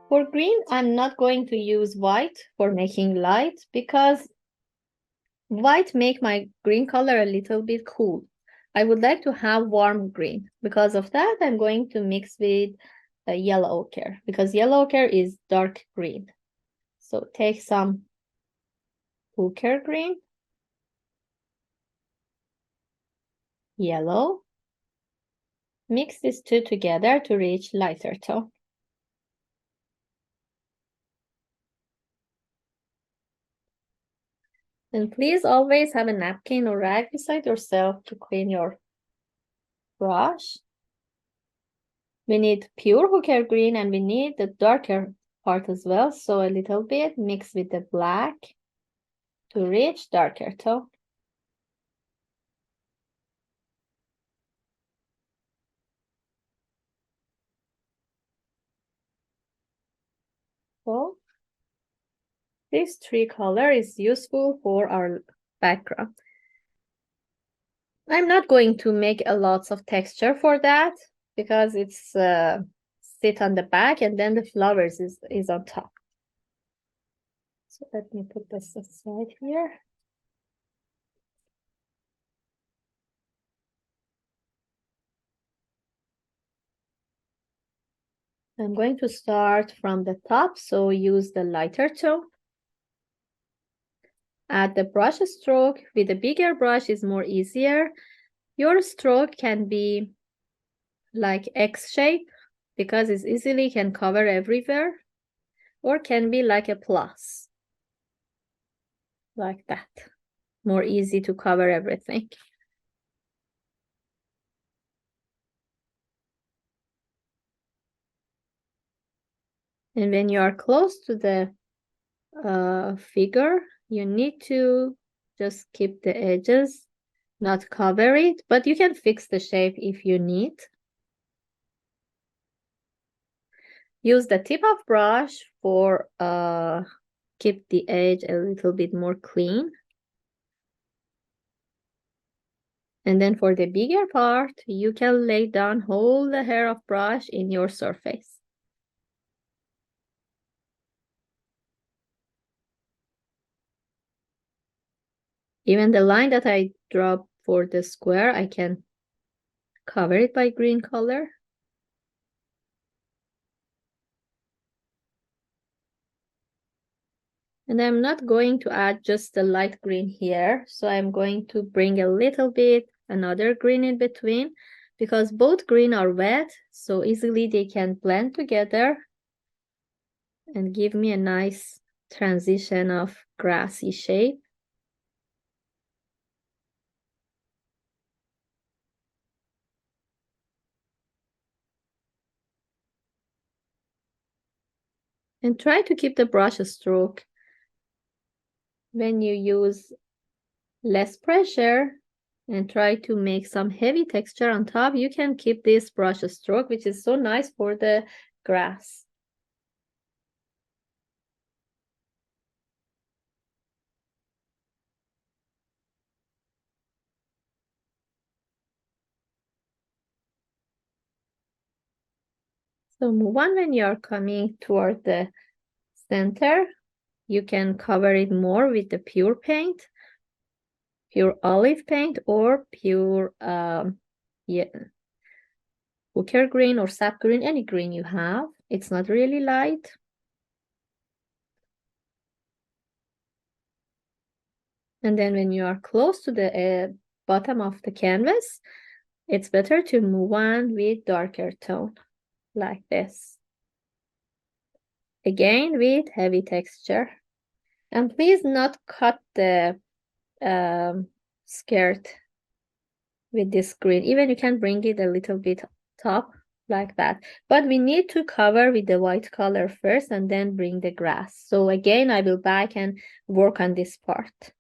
For green, I'm not going to use white for making light because white make my green color a little bit cool. I would like to have warm green. Because of that, I'm going to mix with yellow ochre because yellow ochre is dark green. So take some ochre green, yellow, mix these two together to reach lighter tone. And please always have a napkin or rag beside yourself to clean your brush. We need pure ochre green and we need the darker part as well. So a little bit mix with the black to reach darker tone. So this three color is useful for our background. I'm not going to make a lots of texture for that because it's sit on the back and then the flowers is on top. So let me put this aside here. I'm going to start from the top, so use the lighter tone. Add the brush stroke. With a bigger brush is more easier. Your stroke can be like X shape because it easily can cover everywhere, or can be like a plus, like that. More easy to cover everything. And when you are close to the figure, you need to just keep the edges, not cover it, but you can fix the shape if you need. Use the tip of brush for keep the edge a little bit more clean. And then for the bigger part, you can lay down whole the hair of brush in your surface. Even the line that I draw for the square, I can cover it by green color. And I'm not going to add just the light green here. So I'm going to bring a little bit another green in between because both green are wet, so easily they can blend together and give me a nice transition of grassy shape. And try to keep the brush stroke. When you use less pressure and try to make some heavy texture on top, you can keep this brush stroke, which is so nice for the grass. So move on when you're coming toward the center. You can cover it more with the pure paint, pure olive paint, or pure ochre green or sap green, any green you have. It's not really light. And then when you are close to the bottom of the canvas, it's better to move on with darker tone, like this. Again, with heavy texture. And please not cut the skirt with this green. Even you can bring it a little bit top like that. But we need to cover with the white color first and then bring the grass. So again, I will back and work on this part.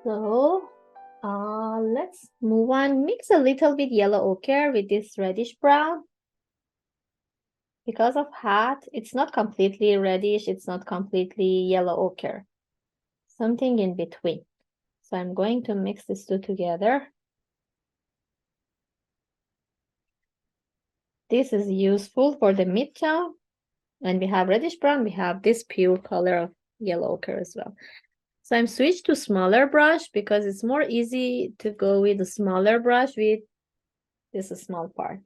So let's move on. Mix a little bit yellow ochre with this reddish brown. Because of hat, it's not completely reddish, it's not completely yellow ochre. Something in between. So I'm going to mix these two together. This is useful for the mid-tone. And we have reddish brown, we have this pure color of yellow ochre as well. So I'm switched to smaller brush because it's more easy to go with a smaller brush with this small part.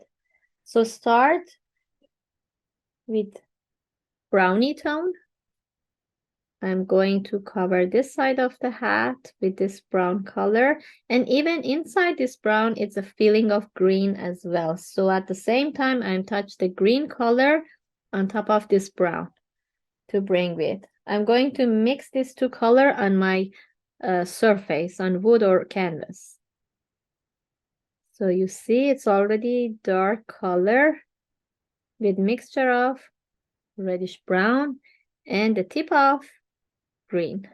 So start with brownie tone. I'm going to cover this side of the hat with this brown color. And even inside this brown, it's a feeling of green as well. So at the same time, I'm touch the green color on top of this brown to bring with. I'm going to mix these two color on my surface, on wood or canvas. So you see it's already dark color with mixture of reddish brown and the tip of green.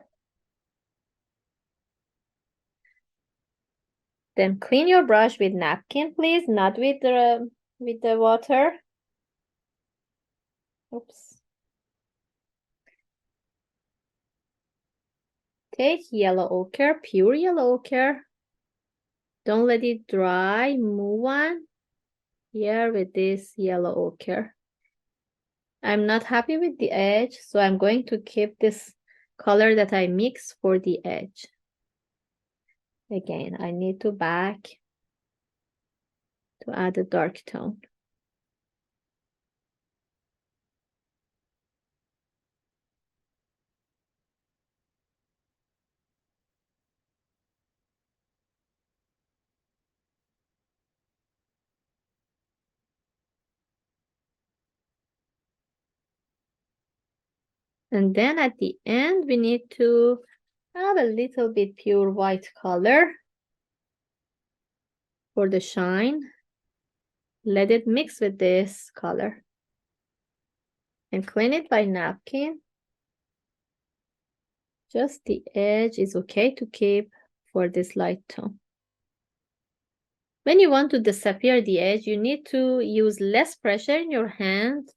Then clean your brush with napkin, please, not with the water. Oops. Take yellow ochre, pure yellow ochre. Don't let it dry. Move on here with this yellow ochre. I'm not happy with the edge, so I'm going to keep this color that I mix for the edge. Again, I need to back to add a dark tone. And then at the end, we need to add a little bit pure white color for the shine. Let it mix with this color. And clean it by napkin. Just the edge is okay to keep for this light tone. When you want to disappear the edge, you need to use less pressure in your hand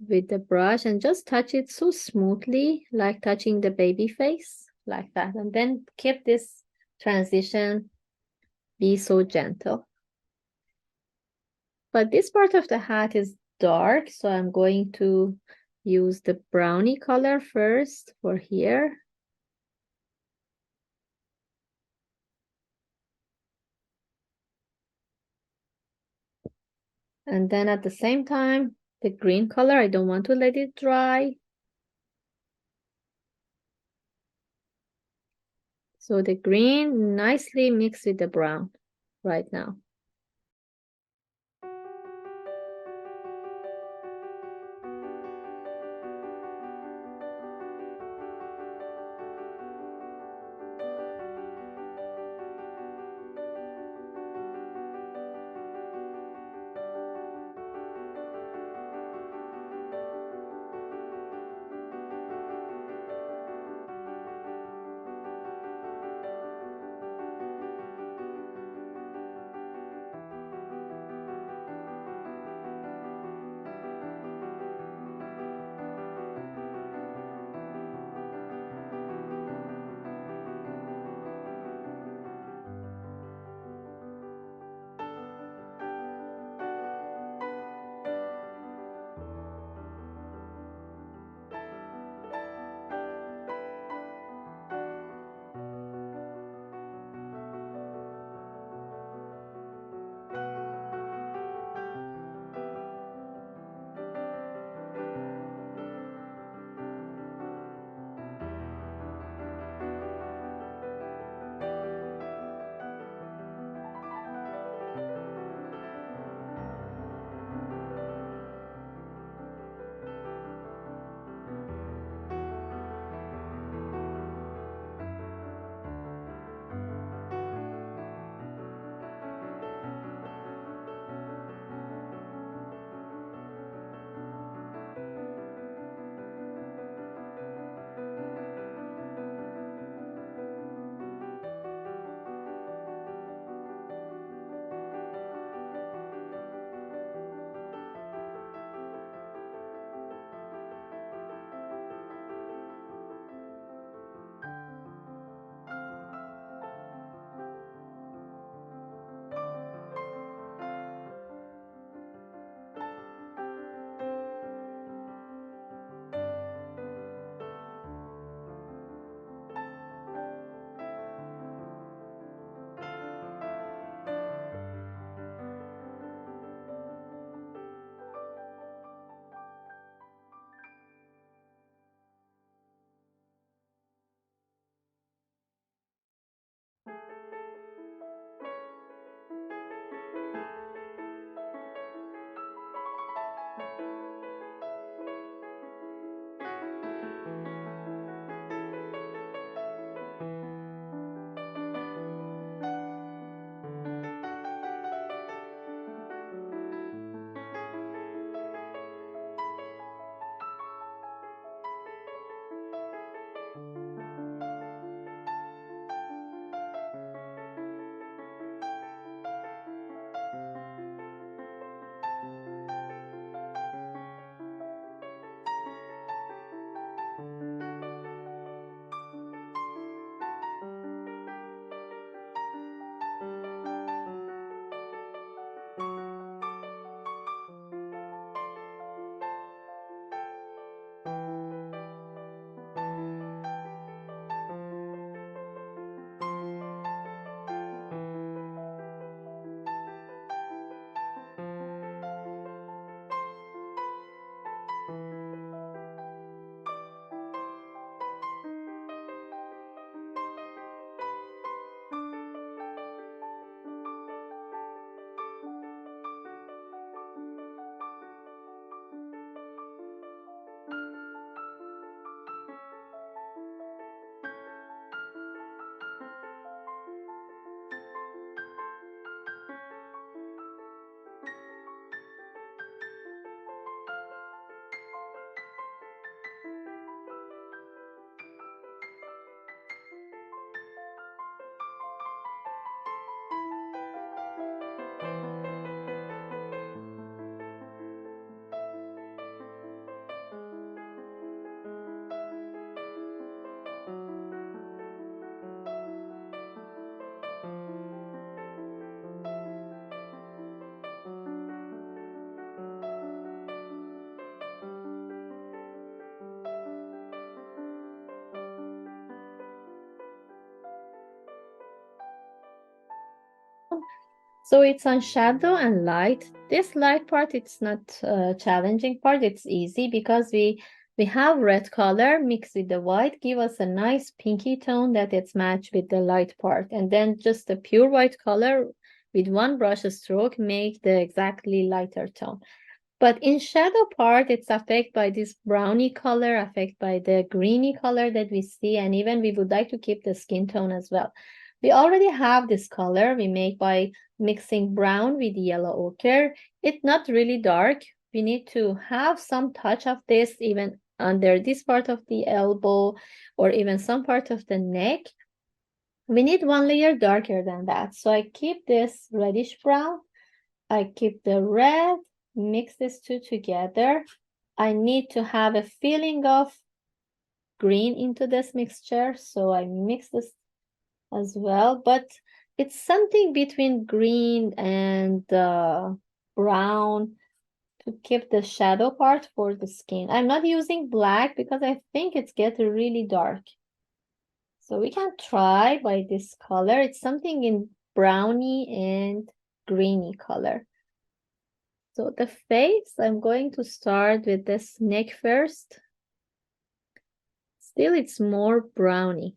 with the brush and just touch it so smoothly, like touching the baby face, like that. And then keep this transition, be so gentle. But this part of the hat is dark, so I'm going to use the brownie color first for here. And then at the same time, the green color, I don't want to let it dry. So the green nicely mixed with the brown right now. So it's on shadow and light. This light part, it's not a challenging part. It's easy because we have red color mixed with the white, give us a nice pinky tone that it's matched with the light part. And then just a pure white color with one brush stroke make the exactly lighter tone. But in shadow part, it's affected by this browny color, affected by the greeny color that we see, and even we would like to keep the skin tone as well. We already have this color we make by mixing brown with yellow ochre. It's not really dark. We need to have some touch of this even under this part of the elbow or even some part of the neck. We need one layer darker than that. So I keep this reddish brown. I keep the red, mix these two together. I need to have a feeling of green into this mixture. So I mix this as well, but it's something between green and brown to keep the shadow part for the skin. I'm not using black because I think it's getting really dark. So we can try by this color. It's something in browny and greeny color. So the face, I'm going to start with this neck first. Still, it's more browny.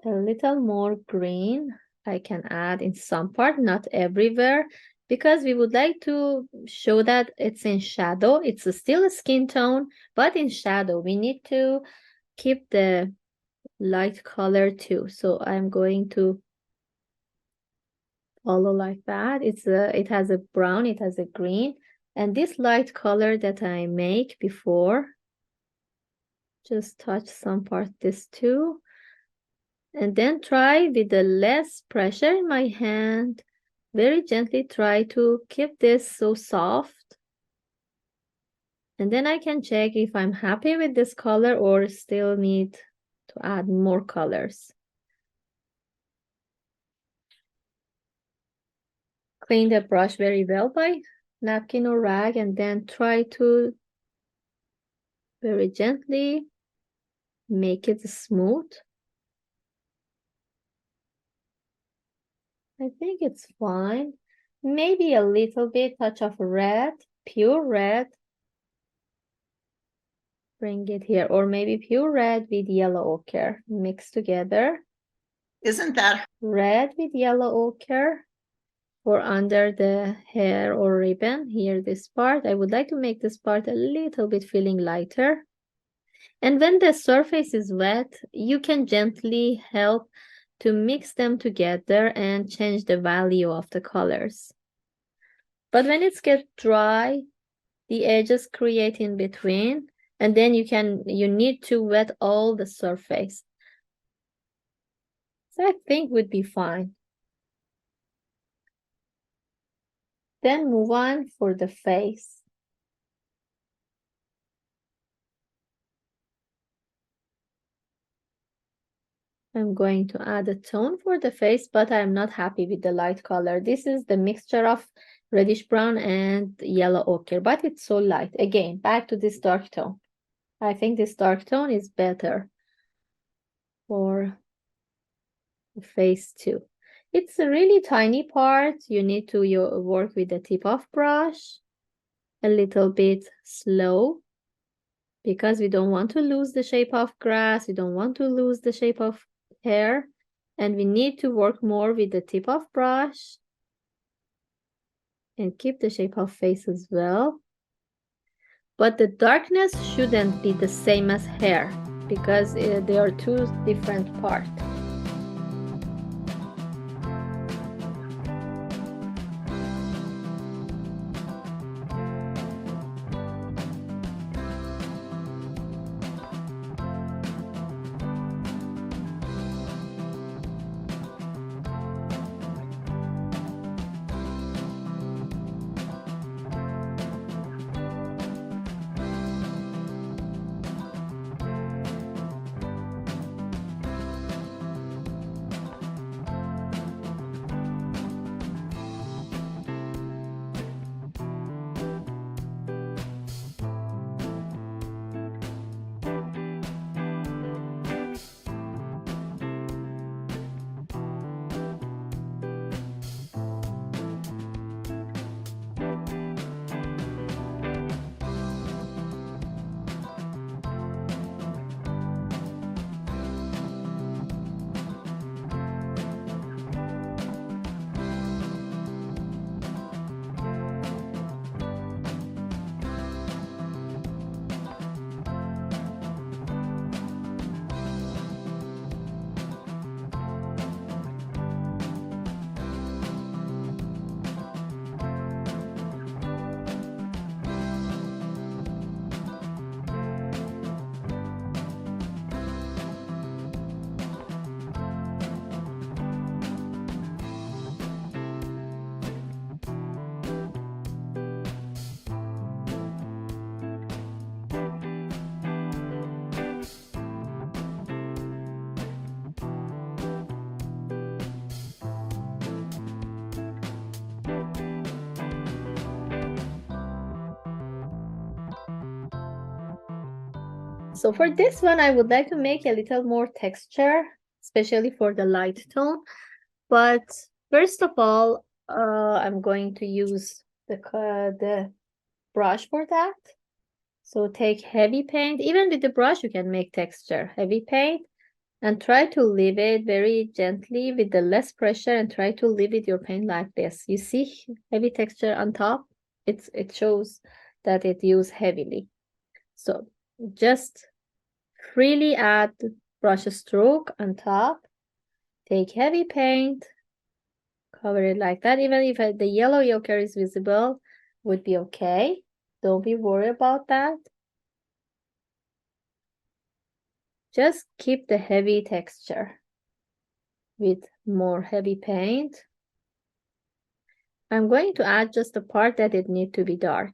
A little more green I can add in some part, not everywhere, because we would like to show that it's in shadow. It's still a skin tone, but in shadow. We need to keep the light color too. So I'm going to follow like that. It has a brown, it has a green, and this light color that I make before, just touch some part this too, and then try with the less pressure in my hand, very gently try to keep this so soft, and then I can check if I'm happy with this color or still need to add more colors. Clean the brush very well by napkin or rag, and then try to very gently make it smooth. I think it's fine. Maybe a little bit touch of red, pure red. Bring it here, or maybe pure red with yellow ochre mixed together. Isn't that red with yellow ochre for under the hair or ribbon? Here, this part. I would like to make this part a little bit feeling lighter. And when the surface is wet, you can gently help to mix them together and change the value of the colors. But when it gets dry, the edges create in between, and then you need to wet all the surface. So I think would be fine. Then move on for the face. I'm going to add a tone for the face, but I'm not happy with the light color. This is the mixture of reddish brown and yellow ochre, but it's so light. Again, back to this dark tone. I think this dark tone is better for the face too. It's a really tiny part. You need to work with the tip of brush, a little bit slow, because we don't want to lose the shape of grass. We don't want to lose the shape of hair, and we need to work more with the tip of brush and keep the shape of face as well. But the darkness shouldn't be the same as hair because they are two different parts. So for this one, I would like to make a little more texture, especially for the light tone. But first of all, I'm going to use the brush for that. So take heavy paint. Even with the brush, you can make texture. Heavy paint, and try to leave it very gently with the less pressure, and try to leave it your paint like this. You see heavy texture on top? It shows that it used heavily. So just freely add brush stroke on top. Take heavy paint, cover it like that. Even if the yellow ochre is visible, would be okay. Don't be worried about that. Just keep the heavy texture with more heavy paint. I'm going to add just the part that it needs to be dark.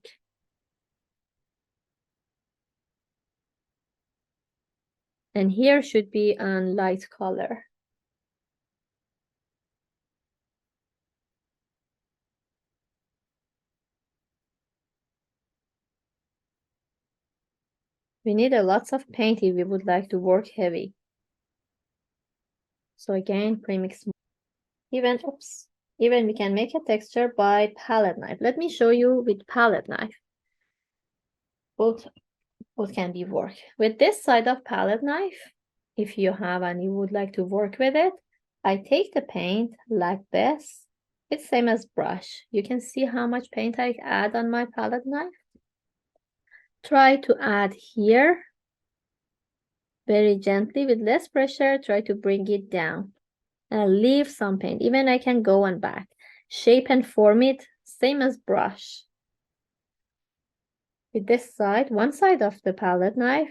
And here should be on light color. We need a lots of paint if we would like to work heavy. So again, premix. Even we can make a texture by palette knife. Let me show you with palette knife. Both can be worked. With this side of palette knife, if you have and you would like to work with it, I take the paint like this. It's same as brush. You can see how much paint I add on my palette knife. Try to add here very gently with less pressure. Try to bring it down and leave some paint. Even I can go and back. Shape and form it same as brush. With this side, one side of the palette knife,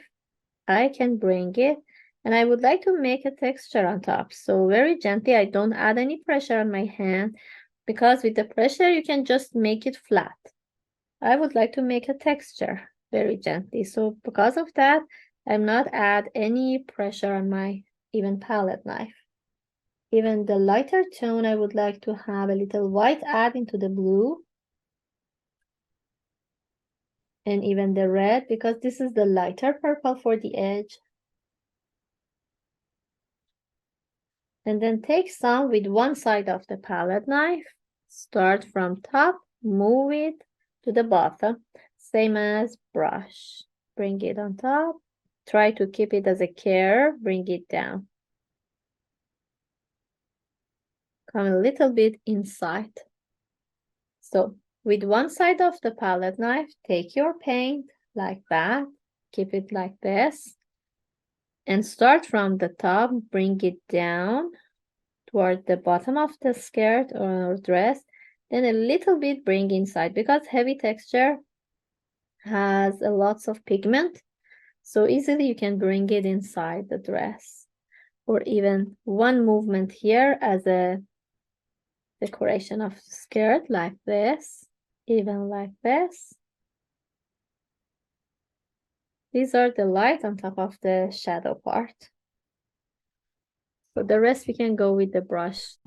I can bring it, and I would like to make a texture on top. So very gently, I don't add any pressure on my hand, because with the pressure, you can just make it flat. I would like to make a texture very gently. So because of that, I'm not add any pressure on my even palette knife. Even the lighter tone, I would like to have a little white add into the blue. And even the red, because this is the lighter purple for the edge. And then take some with one side of the palette knife. Start from top, move it to the bottom, same as brush. Bring it on top. Try to keep it as a curve, bring it down. Come a little bit inside. So with one side of the palette knife, take your paint like that, keep it like this, and start from the top, bring it down toward the bottom of the skirt or dress, then a little bit bring inside, because heavy texture has a lots of pigment, so easily you can bring it inside the dress, or even one movement here as a decoration of skirt like this, even like this. These are the light on top of the shadow part. For the rest, we can go with the brush.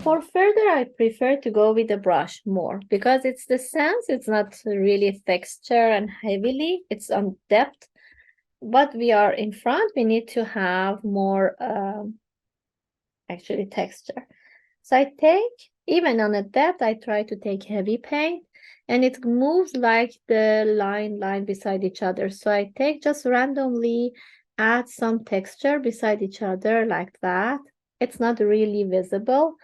For further, I prefer to go with the brush more because it's the sense, it's not really texture and heavily, it's on depth. But we are in front, we need to have more actually texture. So I take, even on a depth, I try to take heavy paint and it moves like the line beside each other. So I take just randomly, add some texture beside each other like that. It's not really visible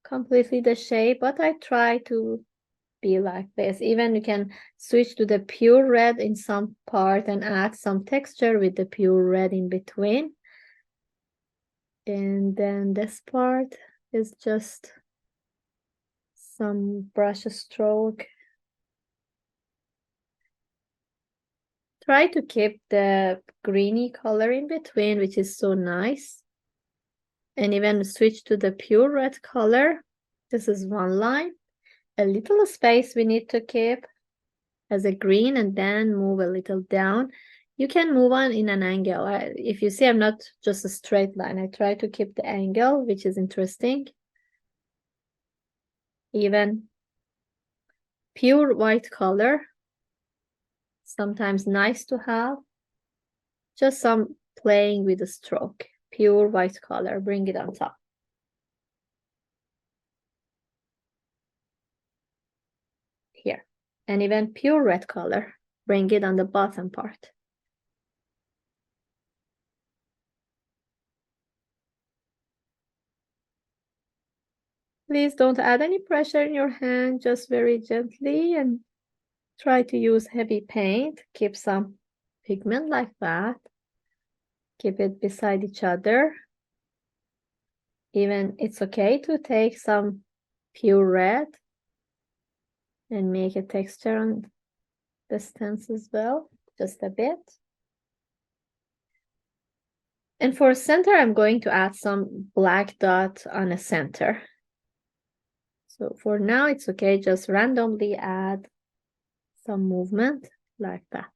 completely the shape, but I try to be like this. Even you can switch to the pure red in some part and add some texture with the pure red in between. And then this part is just some brush stroke. Try to keep the greeny color in between, which is so nice. And even switch to the pure red color. This is one line. A little space we need to keep as a green and then move a little down. You can move on in an angle. If you see, I'm not just a straight line. I try to keep the angle, which is interesting. Even pure white color, sometimes nice to have. Just some playing with the stroke. Pure white color, bring it on top. Here. And even pure red color, bring it on the bottom part. Please don't add any pressure in your hand, just very gently, and try to use heavy paint. Keep some pigment like that. Keep it beside each other. Even it's okay to take some pure red and make a texture on the stems as well, just a bit. And for center, I'm going to add some black dot on a center. So for now, it's okay, just randomly add some movement like that.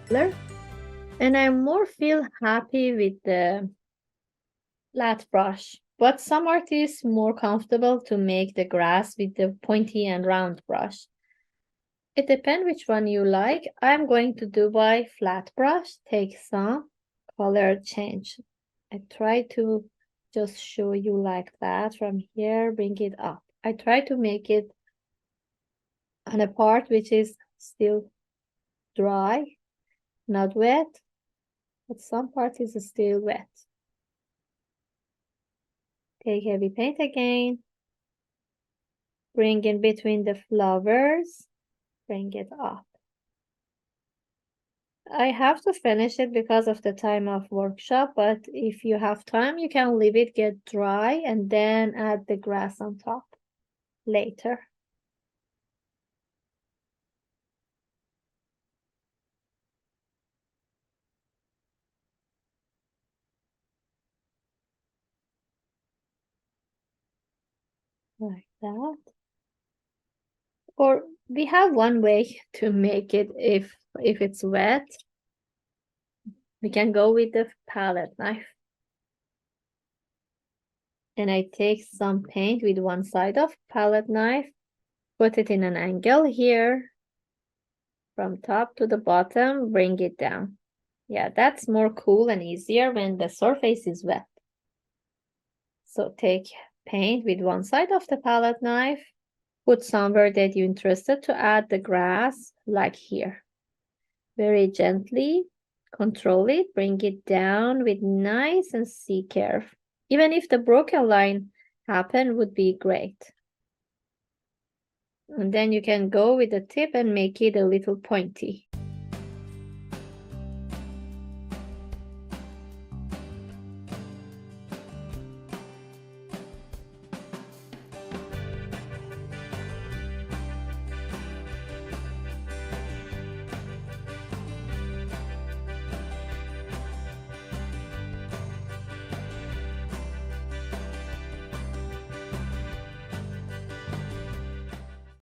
color. And I more feel happy with the flat brush. But some artists more comfortable to make the grass with the pointy and round brush. It depends which one you like. I'm going to do by flat brush. Take some color change. I try to just show you like that from here, bring it up. I try to make it on a part which is still dry, not wet, but some part is still wet. Take heavy paint again. Bring in between the flowers. Bring it up. I have to finish it because of the time of workshop, but if you have time, you can leave it get dry and then add the grass on top later. Like that. Or we have one way to make it if it's wet. We can go with the palette knife. And I take some paint with one side of palette knife, put it in an angle here, from top to the bottom, bring it down. Yeah, that's more cool and easier when the surface is wet. So take paint with one side of the palette knife, put somewhere that you're interested to add the grass, like here. Very gently, control it, bring it down with nice and C curve. Even if the broken line happen would be great. And then you can go with the tip and make it a little pointy.